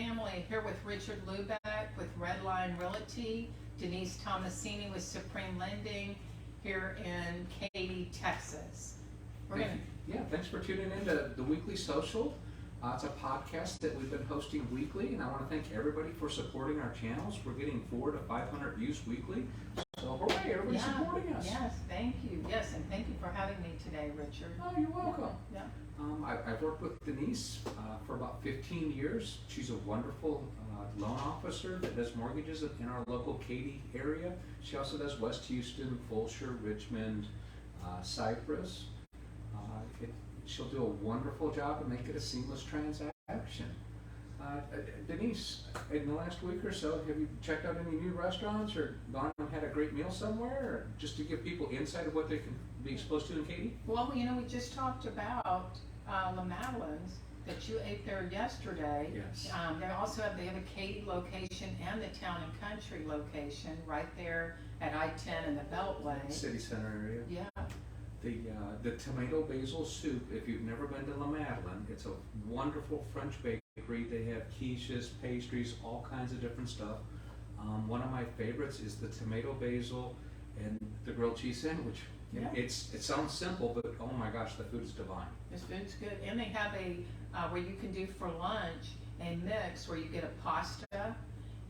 family here with Richard Luebeck with Redline Realty, Denise Tomasini with Supreme Lending here in Katy, Texas. Thanks for tuning in to the Weekly Social. It's a podcast that we've been hosting weekly, and I want to thank everybody for supporting our channels. We're getting 400 to 500 views weekly, so hooray, everybody's supporting us. Yes, thank you. Yes, and thank you for having me today, Richard. Oh, you're welcome. Yeah. I've worked with Denise for about 15 years. She's a wonderful loan officer that does mortgages in our local Katy area. She also does West Houston, Fulshear, Richmond, Cypress. She'll do a wonderful job and make it a seamless transaction. Denise, in the last week or so, have you checked out any new restaurants or gone and had a great meal somewhere, or just to give people insight of what they can be exposed to in Katy? Well, we just talked about La Madeleine's that you ate there yesterday. Yes. They have a Katy location and the Town and Country location right there at I-10 in the Beltway. City Center area. Yeah. The tomato basil soup, if you've never been to La Madeleine, it's a wonderful French bakery. They have quiches, pastries, all kinds of different stuff. One of my favorites is the tomato basil and the grilled cheese sandwich. Yeah. It sounds simple, but oh my gosh, the food is divine. This food's good. And they have where you can do for lunch a mix where you get a pasta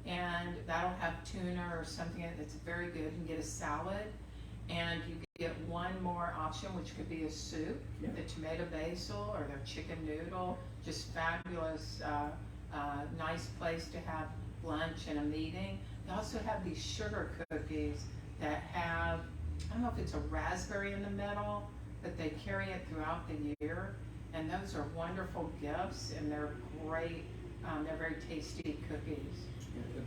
and that'll have tuna or something that's very good, and get a salad. And you get one more option, which could be a soup, the tomato basil or their chicken noodle. Just fabulous, nice place to have lunch and a meeting. They also have these sugar cookies that have, I don't know if it's a raspberry in the middle, but they carry it throughout the year. And those are wonderful gifts, and they're great. They're very tasty cookies.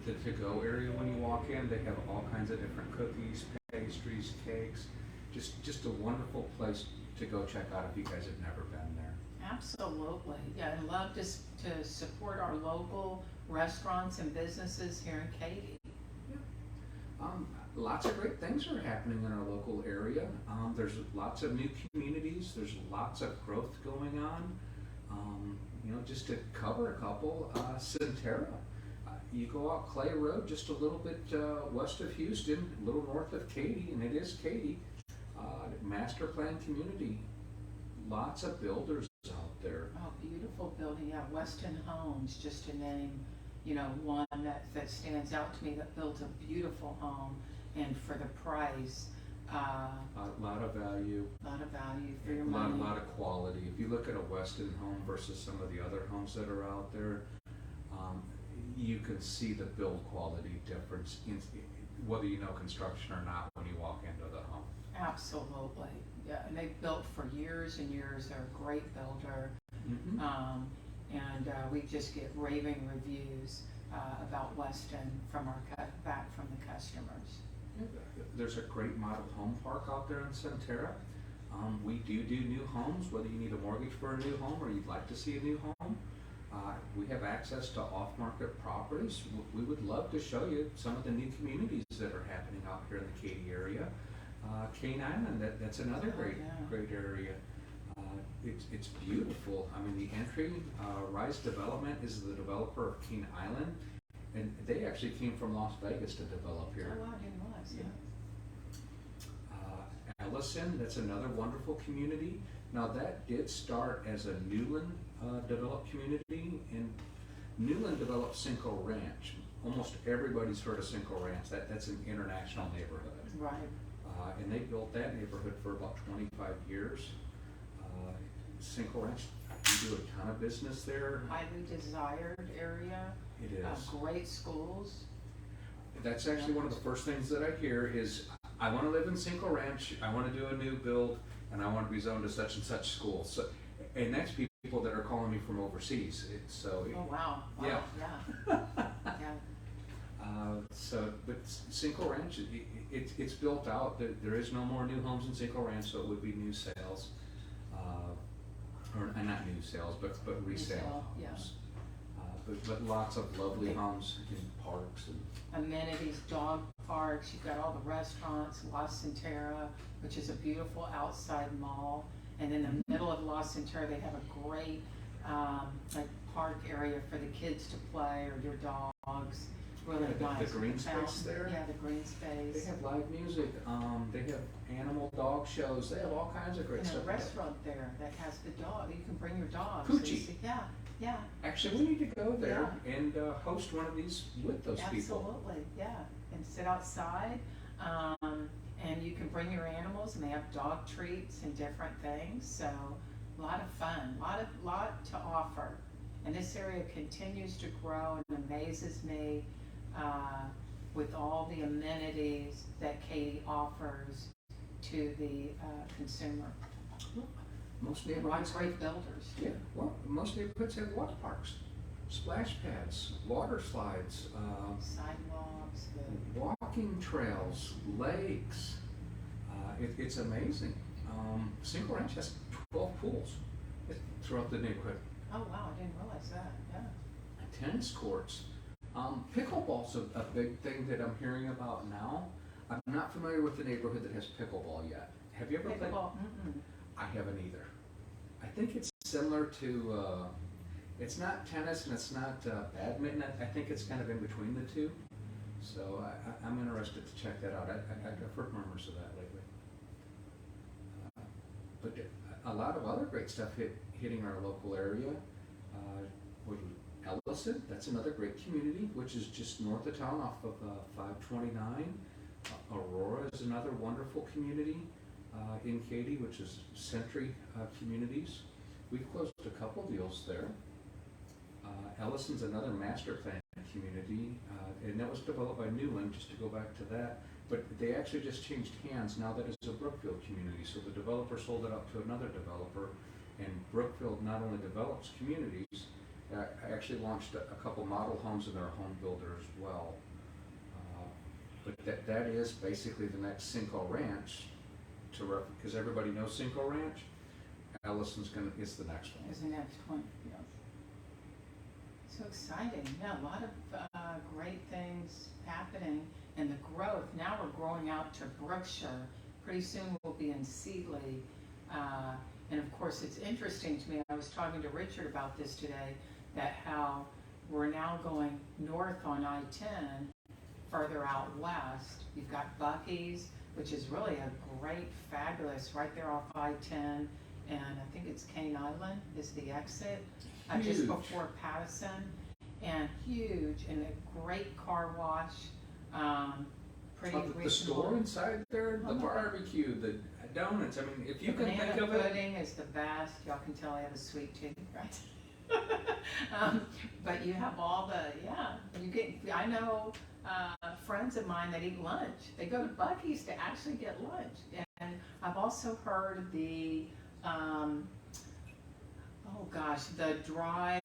The to-go area, when you walk in, they have all kinds of different cookies, pastries, cakes. Just a wonderful place to go check out if you guys have never been there. Absolutely. Yeah, I'd love to support our local restaurants and businesses here in Katy. Lots of great things are happening in our local area. There's lots of new communities. There's lots of growth going on. Just to cover a couple, Centera. You go out Clay Road just a little bit west of Houston, a little north of Katy, and it is Katy. Master plan community. Lots of builders out there. Oh, beautiful building. Yeah, Weston Homes, just to name, one that stands out to me, that builds a beautiful home, and for the price. A lot of value. A lot of value for your money. A lot of quality. If you look at a Weston home versus some of the other homes that are out there, you can see the build quality difference, whether you know construction or not, when you walk into the home. Absolutely. Yeah, and they've built for years and years. They're a great builder. Mm-hmm. And we just get raving reviews about Weston back from the customers. There's a great model home park out there in Centera. We do new homes, whether you need a mortgage for a new home or you'd like to see a new home. We have access to off-market properties. We would love to show you some of the new communities that are happening out here in the Katy area. Cane Island, that's another great area. It's beautiful. I mean, the entry, Rise Development is the developer of Cane Island, and they actually came from Las Vegas to develop here. Oh, wow, I didn't realize, Allison, that's another wonderful community. Now that did start as a Newland developed community, and Newland developed Cinco Ranch. Almost everybody's heard of Cinco Ranch. That's an international neighborhood. Right. And they built that neighborhood for about 25 years. Cinco Ranch, we do a ton of business there. Highly desired area. It is. Great schools. That's actually one of the first things that I hear is, I want to live in Cinco Ranch, I want to do a new build, and I want to be zoned to such and such school. So, and that's people that are calling me from overseas. Oh, wow. Yeah. Yeah. But Cinco Ranch, it's built out. There is no more new homes in Cinco Ranch, so it would be new sales, or not new sales, but resale homes. But lots of lovely homes in parks and amenities, dog parks. You've got all the restaurants, La Centera, which is a beautiful outside mall, and in the middle of La Centera, they have a great park area for the kids to play or your dogs. Really Yeah, nice. the green with space fountain. there. Yeah, the green They space. have live music, they have animal dog shows, they have all kinds of great And a stuff. restaurant there that has the dog, you can bring your dogs. Poochie. Yeah, yeah. Actually, we need to go there and host one of these with those people. Absolutely, yeah, and sit outside, and you can bring your animals, and they have dog treats and different things, so a lot of fun, lot to offer. And this area continues to grow and amazes me, with all the amenities that Katy offers to the, consumer. Most A lot neighborhoods of great have, builders. yeah, well, most neighborhoods have water parks, splash pads, water slides, Sidewalks, the, walking trails, lakes. It's amazing. Single Ranch has 12 pools throughout the neighborhood. oh wow, I didn't realize that, yeah. Tennis courts. Pickleball's a big thing that I'm hearing about now. I'm not familiar with the neighborhood that has pickleball yet. Have you ever played? Pickleball, mm-mm. I haven't either. I think it's similar to, it's not tennis and it's not badminton. I think it's kind of in between the two. So I'm interested to check that out. I've heard murmurs of that lately. But a lot of other great stuff hitting our local area. Ellison, that's another great community, which is just north of town off of 529. Aurora is another wonderful community in Katy, which is Century Communities. We've closed a couple deals there. Ellison's another master plan community, and that was developed by Newland, just to go back to that. But they actually just changed hands. Now that is a Brookfield community. So the developer sold it out to another developer, and Brookfield not only develops communities, actually launched a couple model homes in their home builder as well. But that is basically the next Cinco Ranch, because everybody knows Cinco Ranch. Ellison's is the next one. Is the next one, yeah. So exciting, yeah, a lot of great things happening, and the growth, now we're growing out to Brookshire, pretty soon we'll be in Seedley, and of course it's interesting to me, I was talking to Richard about this today, that how we're now going north on I-10, further out west, you've got Buc-ee's, which is really a great, fabulous, right there off I-10, and I think it's Cane Island is the exit, just Huge. before Pattison, and huge, and a great car wash, pretty reasonable. The store inside there, the Oh, no. barbecue, the donuts, I mean, if you The can think banana of it. pudding is the best, y'all can tell I have a sweet tooth, right? But you have all the, yeah, I know, friends of mine that eat lunch, they go to Buc-ee's to actually get lunch, and I've also heard the, oh gosh, the dry,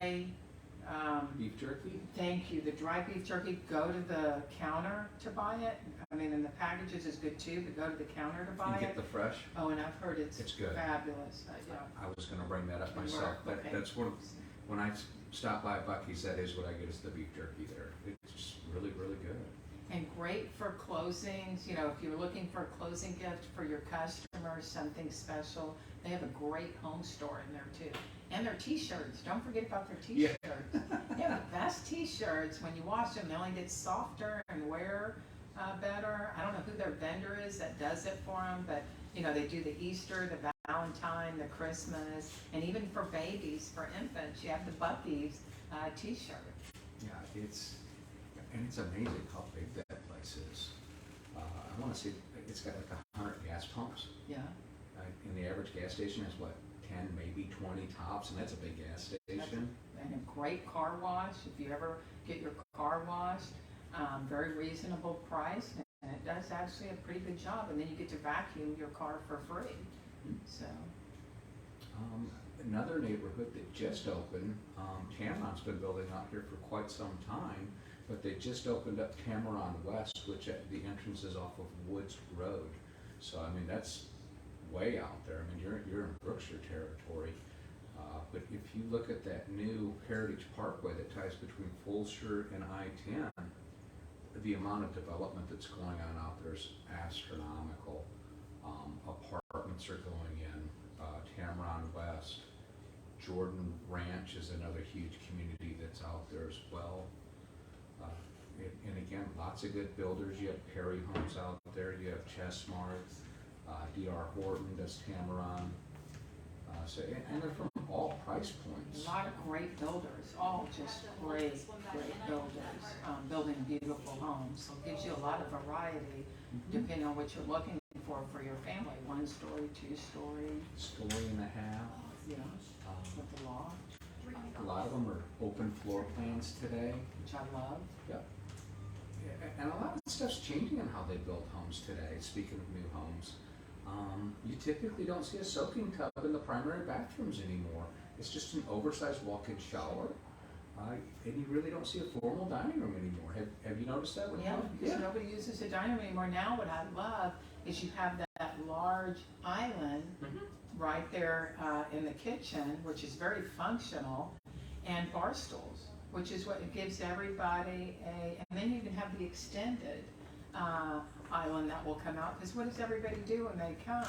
Beef jerky? thank you, the dry beef jerky, go to the counter to buy it, I mean, and the packages is good too, but go to the counter to buy And get it. the fresh? Oh, and I've heard it's It's good. fabulous, yeah. I was gonna bring that up And myself. okay. That's when I stop by Buc-ee's, that is what I get, is the beef jerky there. It's just really, really good. And great for closings, you know, if you're looking for a closing gift for your customers, something special, they have a great home store in there too. And their t-shirts, don't forget about their Yeah. t-shirts. They have the best t-shirts, when you wash them, they only get softer and wear better. I don't know who their vendor is that does it for them, but you know, they do the Easter, the Valentine, the Christmas, and even for babies, for infants, you have the Buc-ee's t-shirt. Yeah, it's amazing how big that place is. I wanna say, it's got like 100 gas pumps. Yeah. And the average gas station has what, 10, maybe 20 tops, and that's a big gas station. And a great car wash, if you ever get your car washed, very reasonable price, and it does actually a pretty good job, and then you get to vacuum your car for free, so. Another neighborhood that just opened, Tameron's been building out here for quite some time, but they just opened up Tameron West, which at the entrance is off of Woods Road. So I mean, that's way out there. I mean, you're in Brookshire territory. But if you look at that new Heritage Parkway that ties between Fulshear and I-10, the amount of development that's going on out there is astronomical. Apartments are going in, Tameron West, Jordan Ranch is another huge community that's out there as well. And again, lots of good builders. You have Perry Homes out there. You have Chessmart, D.R. Horton does Tameron. And they're from all price points. A lot of great builders, all just great builders, building beautiful homes. So it gives you a lot of variety depending on what you're looking for your family. 1 story, 2 story. Story and a half. Yeah, with the loft. A lot of them are open floor plans today. Which I love. Yep. And a lot of stuff's changing in how they build homes today, speaking of new homes. You typically don't see a soaking tub in the primary bathrooms anymore. It's just an oversized walk-in shower. And you really don't see a formal dining room anymore. Have you noticed that? Yeah, because nobody uses a dining room anymore. Now what I love is you have that large island right there in the kitchen, which is very functional, and bar stools, which is what it gives everybody and then you can have the extended island that will come out, because what does everybody do when they come?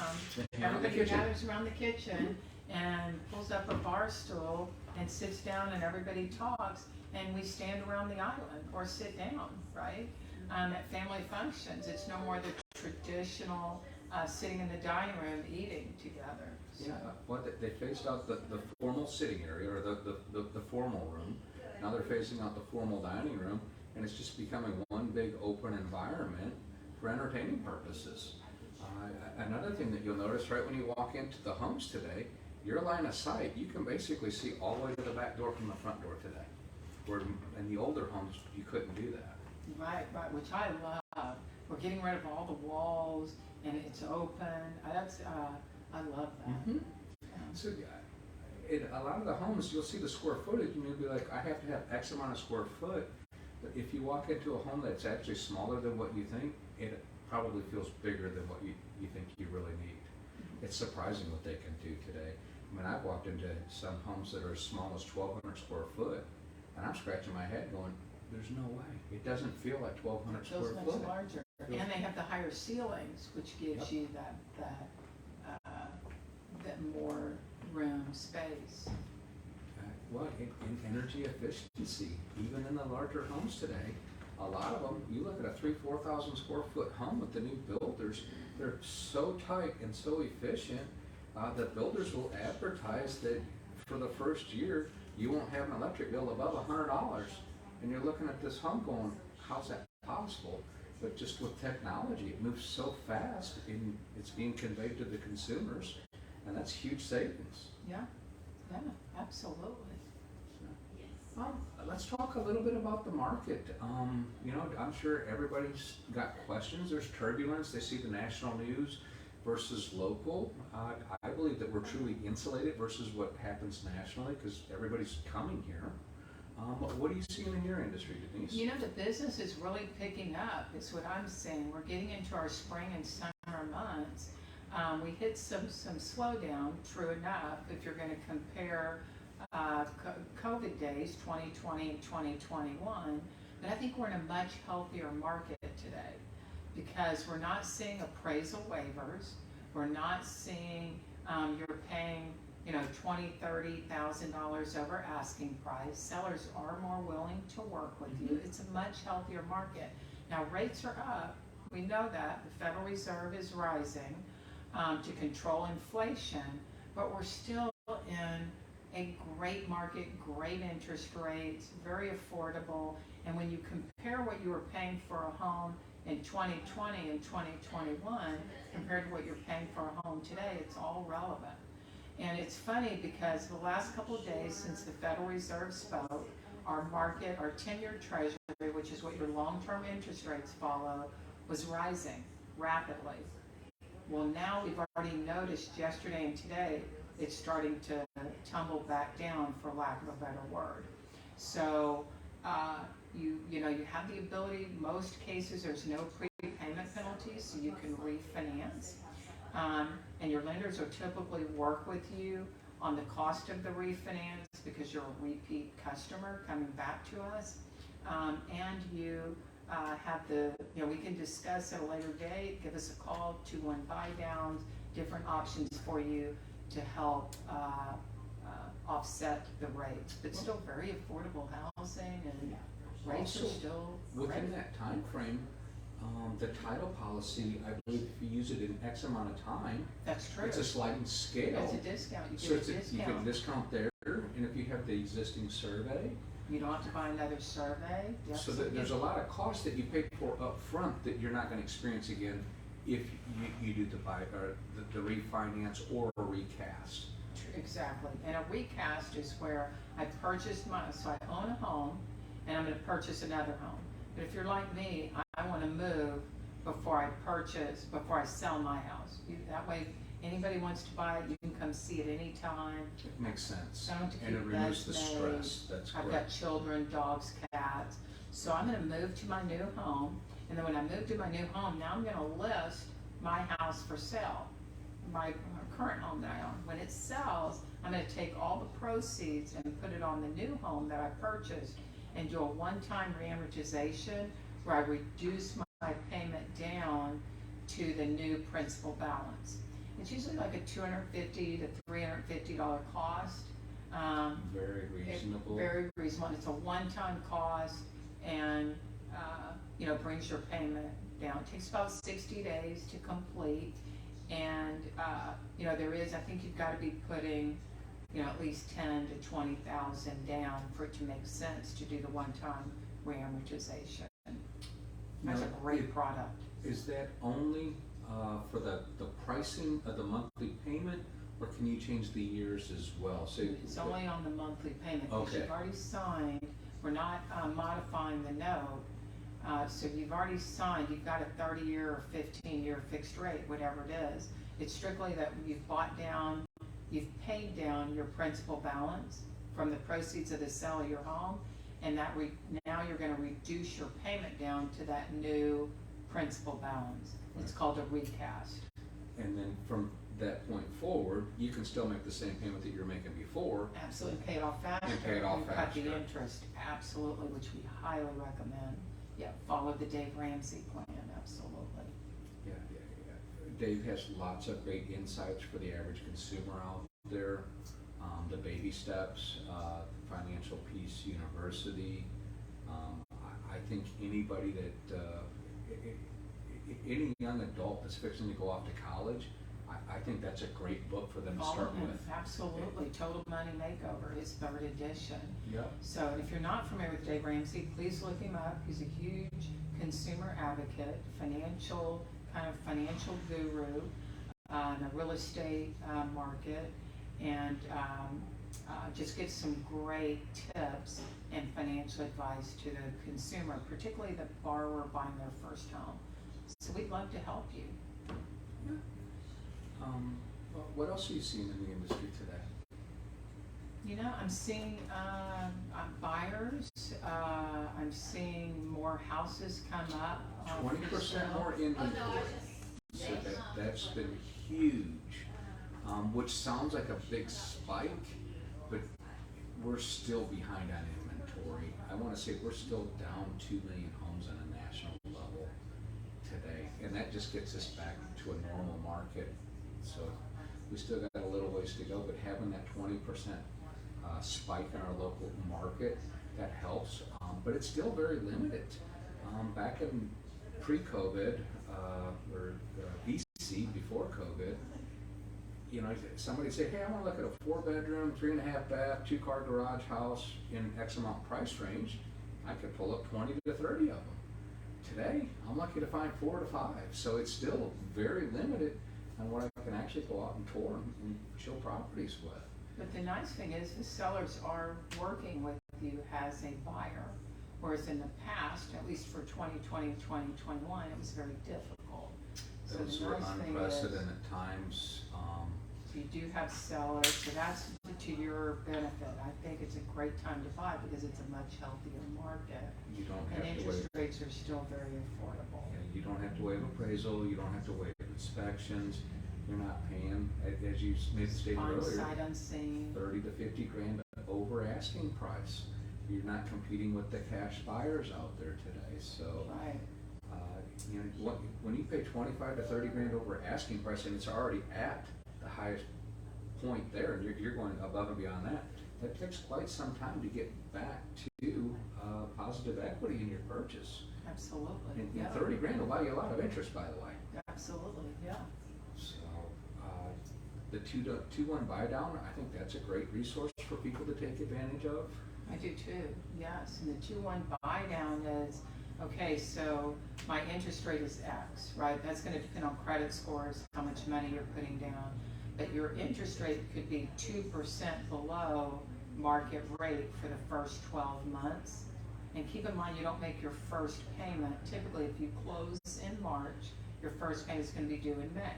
Everybody gathers around the kitchen and pulls up a bar stool and sits down and everybody talks, and we stand around the island or sit down, right? At family functions, it's no more the traditional sitting in the dining room eating together. So. Yeah, well, they phased out the formal sitting area or the formal room. Now they're phasing out the formal dining room, and it's just becoming one big open environment for entertaining purposes. Another thing that you'll notice right when you walk into the homes today, your line of sight, you can basically see all the way to the back door from the front door today. Where in the older homes, you couldn't do that. Right, which I love. We're getting rid of all the walls, and it's open. I love that. So in a lot of the homes, you'll see the square footage, and you'll be like, I have to have X amount of square foot. But if you walk into a home that's actually smaller than what you think, it probably feels bigger than what you think you really need. It's surprising what they can do today. I mean, I've walked into some homes that are as small as 1,200 square foot, and I'm scratching my head going, there's no way. It doesn't feel like 1,200 square foot. It feels much larger. And they have the higher ceilings, which gives you that more room space. Well, in energy efficiency, even in the larger homes today, a lot of them, you look at a 3,000-4,000 square foot home with the new builders, they're so tight and so efficient that builders will advertise that for the first year, you won't have an electric bill above $100. And you're looking at this home going, how's that possible? But just with technology, it moves so fast and it's being conveyed to the consumers, and that's huge savings. Yeah, absolutely. Let's talk a little bit about the market. I'm sure everybody's got questions. There's turbulence. They see the national news versus local. I believe that we're truly insulated versus what happens nationally because everybody's coming here. What are you seeing in your industry, Denise? You know, the business is really picking up, is what I'm saying. We're getting into our spring and summer months. We hit some slowdown, true enough, if you're going to compare COVID days, 2020 and 2021. But I think we're in a much healthier market today because we're not seeing appraisal waivers. We're not seeing you're paying $20,000, $30,000 over asking price. Sellers are more willing to work with you. It's a much healthier market. Now rates are up. We know that. The Federal Reserve is rising to control inflation, but we're still in a great market, great interest rates, very affordable. And when you compare what you were paying for a home in 2020 and 2021 compared to what you're paying for a home today, it's all relevant. And it's funny because the last couple of days since the Federal Reserve spoke, our market, our 10-year treasury, which is what your long-term interest rates follow, was rising rapidly. Well, now we've already noticed yesterday and today, it's starting to tumble back down, for lack of a better word. So you have the ability, most cases there's no prepayment penalties, so you can refinance. And your lenders will typically work with you on the cost of the refinance because you're a repeat customer coming back to us. And you have we can discuss at a later date, give us a call, 2-1 buy downs, different options for you to help offset the rates, but still very affordable housing and rates are Also, still within great. that time frame, the title policy, I believe if you use it in X amount of time, That's true. it's a sliding scale. It's a discount, you So get a it's you get a discount. discount there, and if you have the existing survey, You don't have to buy another survey. so there's a lot of costs that you pay for up front that you're not gonna experience again if you do the buy, or the refinance or a recast. Exactly, and a recast is where I purchased so I own a home, and I'm gonna purchase another home. But if you're like me, I wanna move before I sell my house. That way, anybody wants to buy it, you can come see it anytime. It makes sense, I don't have to and it keep removes the beds made. stress, that's I've got correct. children, dogs, cats, so I'm gonna move to my new home, and then when I move to my new home, now I'm gonna list my house for sale, my current home that I own. When it sells, I'm gonna take all the proceeds and put it on the new home that I purchased and do a one-time reamortization where I reduce my payment down to the new principal balance. It's usually like a $250 to $350 cost. Very reasonable. Very reasonable, and it's a one-time cost, and, brings your payment down. It takes about 60 days to complete, and, I think you've gotta be putting, at least 10 to 20,000 down for it to make sense to do the one-time reamortization. That's a Now, great product. Is that only for the pricing of the monthly payment, or can you change the years as well? So It's only on the monthly payment, because Okay. you've already signed, we're not modifying the note. So you've already signed, you've got a 30-year or 15-year fixed rate, whatever it is. It's strictly that you've paid down your principal balance from the proceeds of the sale of your home, and now you're gonna reduce your payment down to that new principal balance. It's called a recast. And then from that point forward, you can still make the same payment that you're making before. Absolutely, pay it off faster. And pay it off You cut the faster. interest, absolutely, which we highly recommend. Yeah, follow the Dave Ramsey plan, absolutely. Yeah. Dave has lots of great insights for the average consumer out there. The baby steps, Financial Peace University. I think anybody that, any young adult that's fixing to go off to college, I think that's a great book for them to start Follow him, with. absolutely, Total Money Makeover, his third edition. Yep. So if you're not familiar with Dave Ramsey, please look him up. He's a huge consumer advocate, financial guru in the real estate market, and just gives some great tips and financial advice to the consumer, particularly the borrower buying their first home. So we'd love to help you. What else are you seeing in the industry today? I'm seeing buyers, I'm seeing more houses come up. 20% more inventory. So that's been huge, which sounds like a big spike, but we're still behind on inventory. I want to say we're still down 2 million homes on a national level today, and that just gets us back to a normal market. So we still got a little ways to go, but having that 20% spike in our local market, that helps, but it's still very limited. Back in pre-COVID, or BC, before COVID, somebody say, hey, I want to look at a 4-bedroom, 3.5 bath, 2-car garage house in X amount price range. I could pull up 20 to 30 of them. Today, I'm lucky to find 4 to 5. So it's still very limited on what I can actually go out and tour and show properties with. But the nice thing is the sellers are working with you as a buyer, whereas in the past, at least for 2020, 2021, it was very difficult. So Those the were nice thing is, unprecedented times. you do have sellers, so that's to your benefit. I think it's a great time to buy because it's a much healthier market. You don't And have to interest wait. rates are still very affordable. You don't have to waive appraisal. You don't have to waive inspections. You're not paying, as you stated On earlier, sight unseen. 30 to 50 grand over asking price. You're not competing with the cash buyers out there today. So, Right. when you pay 25 to 30 grand over asking price and it's already at the highest point there, and you're going above and beyond that. That takes quite some time to get back to positive equity in your purchase. Absolutely, And yeah. 30 grand will buy you a lot of interest, by the way. Absolutely, yeah. So the 2-1 buy down, I think that's a great resource for people to take advantage of. I do too, yes. And the 2-1 buy down is, okay, so my interest rate is X, right? That's gonna depend on credit scores, how much money you're putting down. But your interest rate could be 2% below market rate for the first 12 months. And keep in mind, you don't make your first payment. Typically, if you close in March, your first payment is gonna be due in May.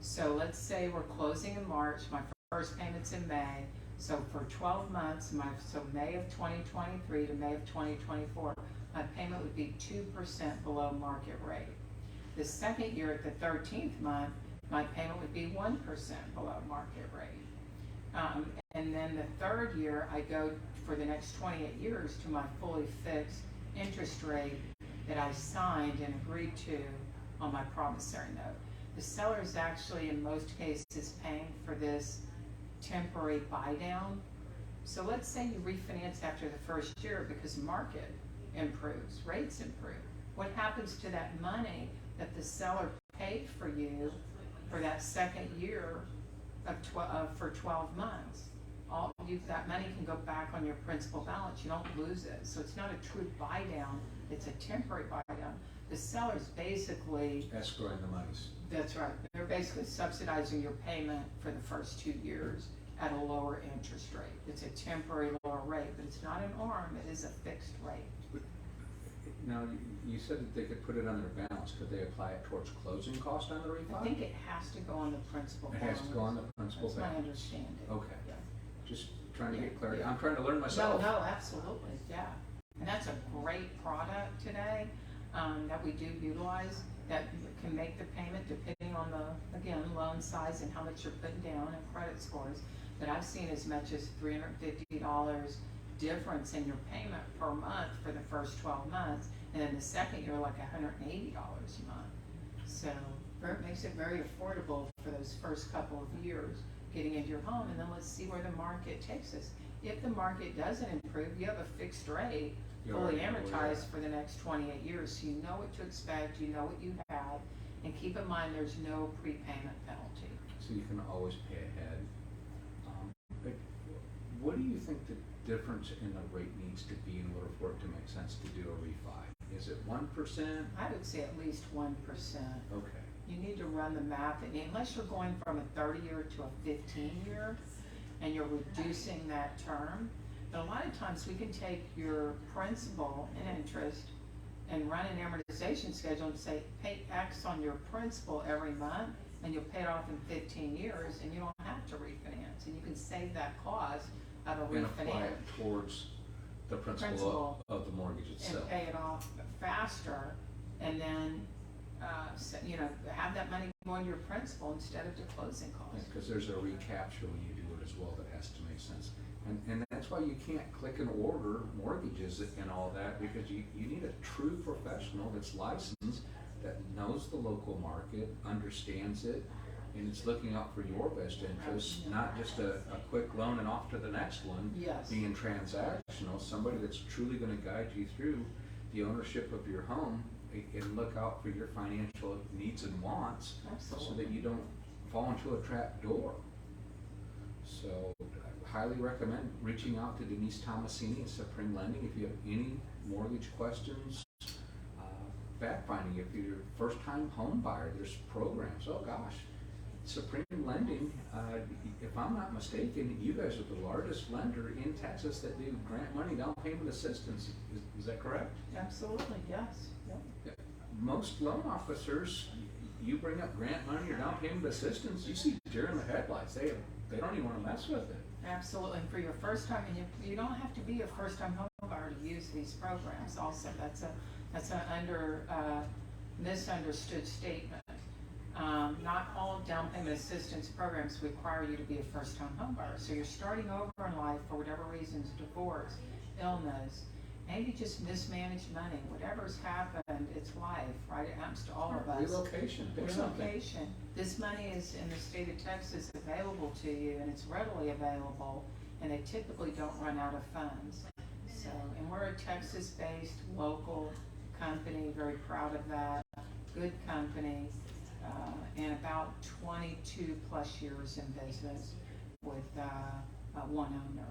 So let's say we're closing in March, my first payment's in May. So for 12 months, so May of 2023 to May of 2024, my payment would be 2% below market rate. The second year at the 13th month, my payment would be 1% below market rate. And then the third year, I go for the next 28 years to my fully fixed interest rate that I signed and agreed to on my promissory note. The seller is actually, in most cases, paying for this temporary buy down. So let's say you refinance after the first year because market improves, rates improve. What happens to that money that the seller paid for you for that second year for 12 months? That money can go back on your principal balance. You don't lose it. So it's not a true buy down, it's a temporary buy down. The seller's basically Escrowing the monies. That's right. They're basically subsidizing your payment for the first 2 years at a lower interest rate. It's a temporary lower rate, but it's not an ARM, it is a fixed rate. Now, you said that they could put it on their balance. Could they apply it towards closing cost on the refi? I think it has to go on the principal It balance. has to go on the principal That's balance. my understanding. Okay. Yeah. Just trying to Yeah, get clarity. yeah. I'm trying to learn myself. No, absolutely, yeah. And that's a great product today that we do utilize that can make the payment depending on the, again, loan size and how much you're putting down and credit scores. But I've seen as much as $350 difference in your payment per month for the first 12 months. And then the second year, like $180 a month. So it makes it very affordable for those first couple of years getting into your home. And then let's see where the market takes us. If the market doesn't improve, you have a fixed rate, fully amortized for the next 28 years. So you know what to expect, you know what you have, and keep in mind there's no prepayment penalty. So you can always pay ahead. But what do you think the difference in the rate needs to be in order for it to make sense to do a refi? Is it 1%? I would say at least 1%. Okay. You need to run the math, and unless you're going from a 30-year to a 15-year, and you're reducing that term. But a lot of times we can take your principal and interest and run an amortization schedule and say, pay X on your principal every month, and you'll pay it off in 15 years, and you don't have to refinance. And you can save that cost of a refinance. And apply it towards the principal of the mortgage itself. And pay it off faster, and then have that money go into your principal instead of to closing costs. Because there's a recapture when you do it as well that has to make sense. And that's why you can't click and order mortgages and all that, because you need a true professional that's licensed, that knows the local market, understands it, and it's looking out for your best interests, not just a quick loan and off to the next one. Yes. Being transactional, somebody that's truly going to guide you through the ownership of your home and look out for your financial needs and wants. Absolutely. So that you don't fall into a trap door. So I highly recommend reaching out to Denise Tomasini at Supreme Lending if you have any mortgage questions. Fact finding, if you're a first time home buyer, there's programs. Oh gosh, Supreme Lending, if I'm not mistaken, you guys are the largest lender in Texas that do grant money down payment assistance. Is that correct? Absolutely, yes. Yep. Most loan officers, you bring up grant money or down payment assistance, you see deer in the headlights. They don't even want to mess with it. Absolutely. And for your first time, and you don't have to be a first time home buyer to use these programs. Also, that's an misunderstood statement. Not all down payment assistance programs require you to be a first time home buyer. So you're starting over in life for whatever reasons, divorce, illness, maybe just mismanaged money, whatever's happened, it's life, right? It happens to all of us. Relocation, pick something. Relocation. This money is in the state of Texas available to you, and it's readily available, and they typically don't run out of funds. So, and we're a Texas-based local company, very proud of that, good company, and about 22 plus years in business with one owner.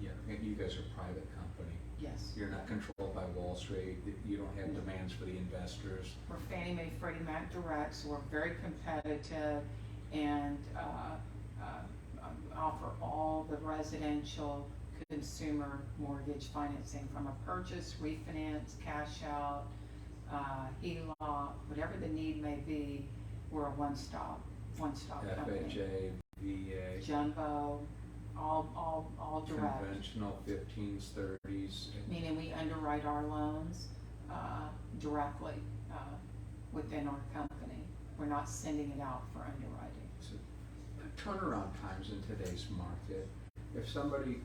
Yeah, and you guys are a private company. Yes. You're not controlled by Wall Street. You don't have demands for the investors. We're Fannie Mae, Freddie Mac direct, so we're very competitive and offer all the residential consumer mortgage financing from a purchase, refinance, cash out, HELOC, whatever the need may be. We're a one-stop company. FHA, VA, Jumbo, all direct. conventional 15s, 30s. Meaning we underwrite our loans directly within our company. We're not sending it out for underwriting. So, turnaround times in today's market. If somebody,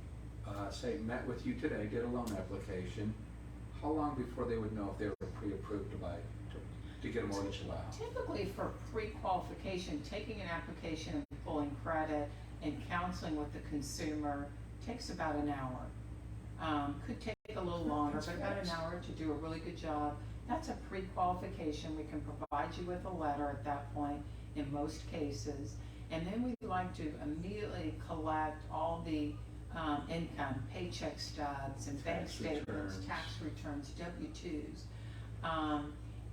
say, met with you today, did a loan application, how long before they would know if they were pre-approved to get a mortgage allowed? Typically for pre-qualification, taking an application and pulling credit and counseling with the consumer takes about an hour. Could take a little longer, but about an hour to do a really good job. That's a pre-qualification. We can provide you with a letter at that point in most cases. And then we like to immediately collect all the income, paycheck stubs and bank statements, tax returns, W-2s.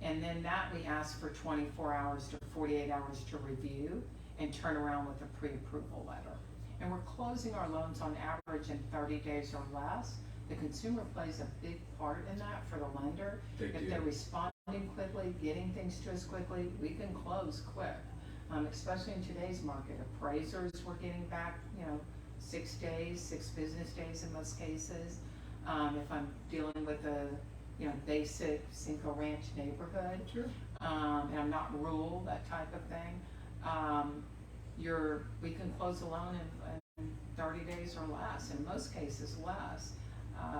And then that we ask for 24 hours to 48 hours to review and turn around with a pre-approval letter. And we're closing our loans on average in 30 days or less. The consumer plays a big part in that for the lender. If they're responding quickly, getting things to us quickly, we can close quick. Especially in today's market, appraisers we're getting back, 6 days, 6 business days in most cases. If I'm dealing with a basic Cinco Ranch neighborhood, Sure. And I'm not rural, that type of thing, we can close a loan in 30 days or less, in most cases less.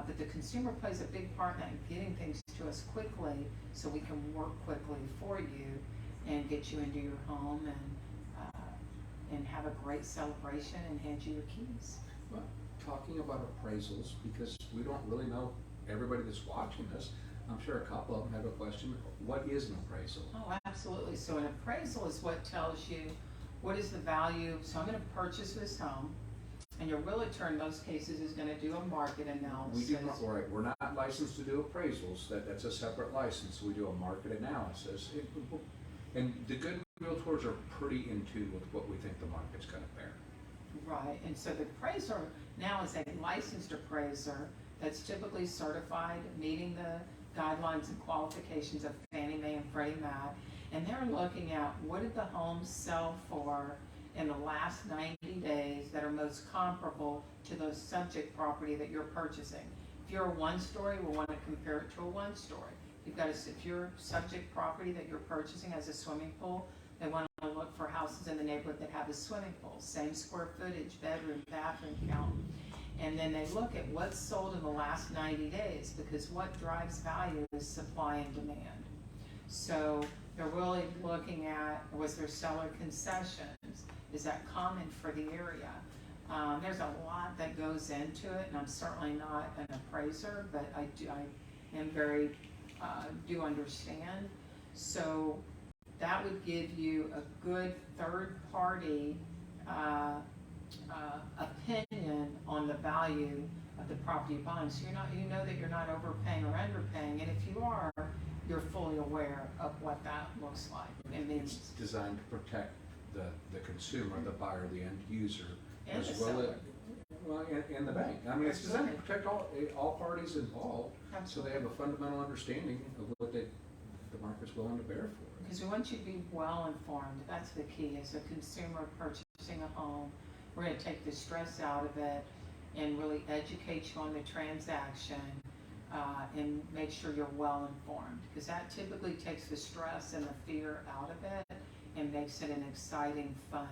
But the consumer plays a big part in that, getting things to us quickly so we can work quickly for you and get you into your home and have a great celebration and hand you your keys. Well, talking about appraisals, because we don't really know everybody that's watching this, I'm sure a couple of them have a question. What is an appraisal? Oh, absolutely. So an appraisal is what tells you what is the value. So I'm going to purchase this home, and your realtor in most cases is going to do a market analysis. We do not, right, we're not licensed to do appraisals. That's a separate license. We do a market analysis. And the good realtors are pretty in tune with what we think the market's going to bear. Right, and so the appraiser now is a licensed appraiser that's typically certified, meeting the guidelines and qualifications of Fannie Mae and Freddie Mac, and they're looking at what did the homes sell for in the last 90 days that are most comparable to the subject property that you're purchasing. If you're a one-story, we'll want to compare it to a one-story. If your subject property that you're purchasing has a swimming pool, they want to look for houses in the neighborhood that have a swimming pool, same square footage, bedroom, bathroom count. And then they look at what's sold in the last 90 days, because what drives value is supply and demand. So they're really looking at, was there seller concessions? Is that common for the area? There's a lot that goes into it, and I'm certainly not an appraiser, but I am very, do understand. So that would give you a good third-party opinion on the value of the property you're buying. So you know that you're not overpaying or underpaying, and if you are, you're fully aware of what that looks like. It's designed to protect the consumer, the buyer, the end user, and as the well seller. and the bank. I mean, it's designed to protect all parties involved, Absolutely. so they have a fundamental understanding of what the market's willing to bear for it. Because we want you to be well informed. That's the key. As a consumer purchasing a home, we're going to take the stress out of it and really educate you on the transaction and make sure you're well informed. Because that typically takes the stress and the fear out of it and makes it an exciting, fun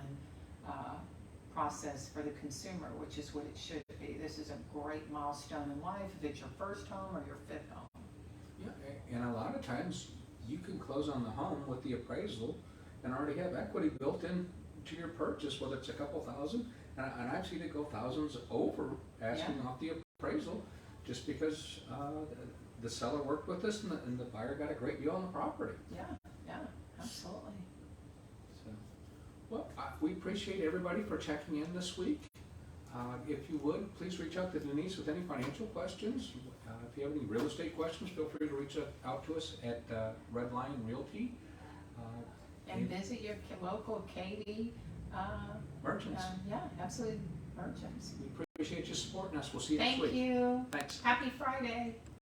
process for the consumer, which is what it should be. be. This is a great milestone in life, if it's your first home or your fifth home. Yeah, and a lot of times you can close on the home with the appraisal and already have equity built in to your purchase, whether it's a couple thousand, and I've seen it go thousands over asking off the appraisal, just because the seller worked with us and the buyer got a great deal on the property. Yeah, absolutely. So, well, we appreciate everybody for checking in this week. If you would, please reach out to Denise with any financial questions. If you have any real estate questions, feel free to reach out to us at Red Lion Realty. And visit your local Katy. Merchants. Yeah, absolutely, merchants. We appreciate you supporting us. We'll see you next Thank week. you. Thanks. Happy Friday.